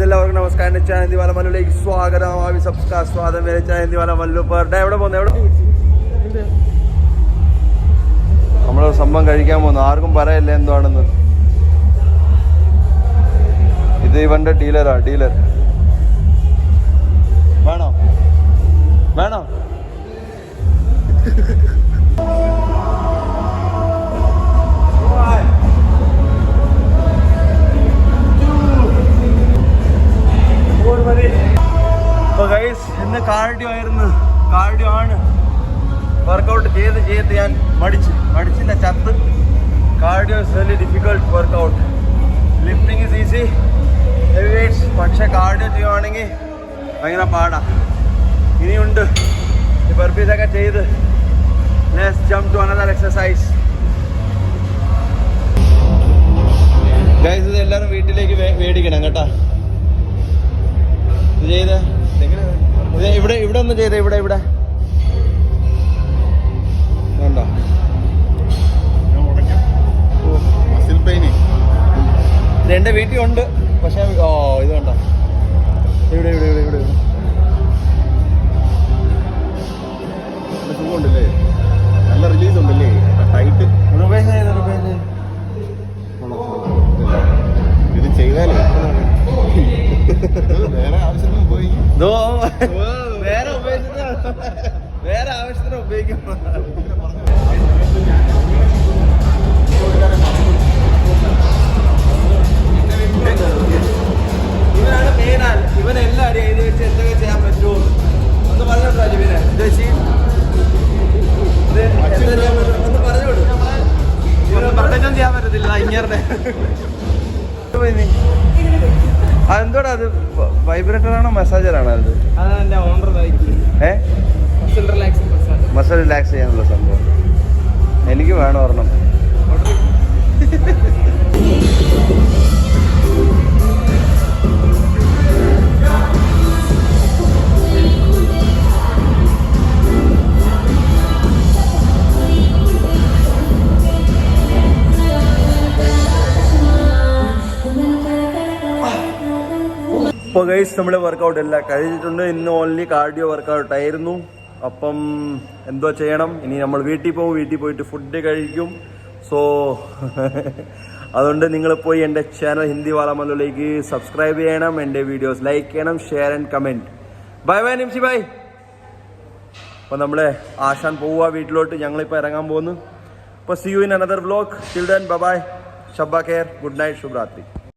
എല്ലാവർക്കും നമസ്കാരം. ചായ ഹിന്ദിവാല മല്ലുലേക്ക് സ്വാഗതം. സ്വാഗതം വരെ ചായ ഹിന്ദിവാല മല്ലു പേരുടെ എവിടെ പോകുന്നത്? എവിടെ നമ്മള് സംഭവം കഴിക്കാൻ പോകുന്നു. ആർക്കും പറയല്ലേ എന്താണെന്ന്. ഇത് ഇവന്റെ ഡീലർ വേണോ വേണോ? ഇന്ന് കാർഡിയോ ആയിരുന്നു. കാർഡിയോ ആണ്. വർക്കൗട്ട് ചെയ്ത് ഞാൻ മടിച്ചില്ല, ചത്ത്. Cardio is very difficult workout. Lifting is easy, heavy weights. പക്ഷെ കാർഡിയോ ചെയ്യുവാണെങ്കിൽ ഭയങ്കര പാടാ. ഇനിയുണ്ട് ഈ ബർപ്പീസൊക്കെ ചെയ്ത്. Let's jump to another exercise. Guys, ഇത് എല്ലാവരും വീട്ടിലേക്ക് മേടിക്കണം കേട്ടാ. ഇത് ചെയ്ത് ഇവിടെ ഒന്ന് ചെയ്തേ. ഇവിടെ വേണ്ടോ? ഇത് എന്റെ വീട്ടിൽ ഉണ്ട്. പക്ഷെ ഇത് വേണ്ട. ഇവിടെ സുഖമുണ്ടല്ലേ? നല്ല റിലീസ് ഉണ്ടല്ലേ? ടൈറ്റ് ഇത് ചെയ്താലേ വേറെ ആവശ്യത്തിന് പോയി വേറെ ആവശ്യത്തിന് ഉപയോഗിക്കും. ഇവനാണ് മെയിനാൾ. ഇവനെല്ലാം അറിയാം ഇത് വെച്ച് എന്തൊക്കെ ചെയ്യാൻ പറ്റുമോ ഒന്ന് പറഞ്ഞോട്ടോ. ഇവനെ ഇത് വെച്ച് ഒന്ന് പറഞ്ഞോളൂ. ഇവരൊന്നും പ്രത്യേകം ചെയ്യാൻ പറ്റത്തില്ല. ഇങ്ങനെ അതെന്തോടാ? അത് വൈബ്രേറ്റർ ആണോ മസാജറാണോ? അത് മസിൽ റിലാക്സ് ചെയ്യാനുള്ള സംഭവം. എനിക്ക് വേണം ഒരെണ്ണം. ഇപ്പോൾ ഗൈസ്, നമ്മുടെ വർക്കൗട്ട് എല്ലാം കഴിഞ്ഞിട്ടുണ്ട്. ഇന്ന് ഓൺലി കാർഡിയോ വർക്കൗട്ട് ആയിരുന്നു. അപ്പം എന്തോ ചെയ്യണം. ഇനി നമ്മൾ വീട്ടിൽ പോകും. വീട്ടിൽ പോയിട്ട് ഫുഡ് കഴിക്കും. സോ അതുകൊണ്ട് നിങ്ങൾ പോയി എൻ്റെ ചാനൽ ഹിന്ദിവാല മല്ലുലേക്ക് സബ്സ്ക്രൈബ് ചെയ്യണം. എൻ്റെ വീഡിയോസ് ലൈക്ക് ചെയ്യണം, share and comment. Bye Nimsy bye. അപ്പോൾ നമ്മളെ ആശാൻ പോവുക വീട്ടിലോട്ട്. ഞങ്ങളിപ്പോൾ ഇറങ്ങാൻ പോകുന്നു. അപ്പോൾ see you in another vlog. Till then bye. ഷബ്ബ കെയർ. Good night. ശുഭരാത്രി.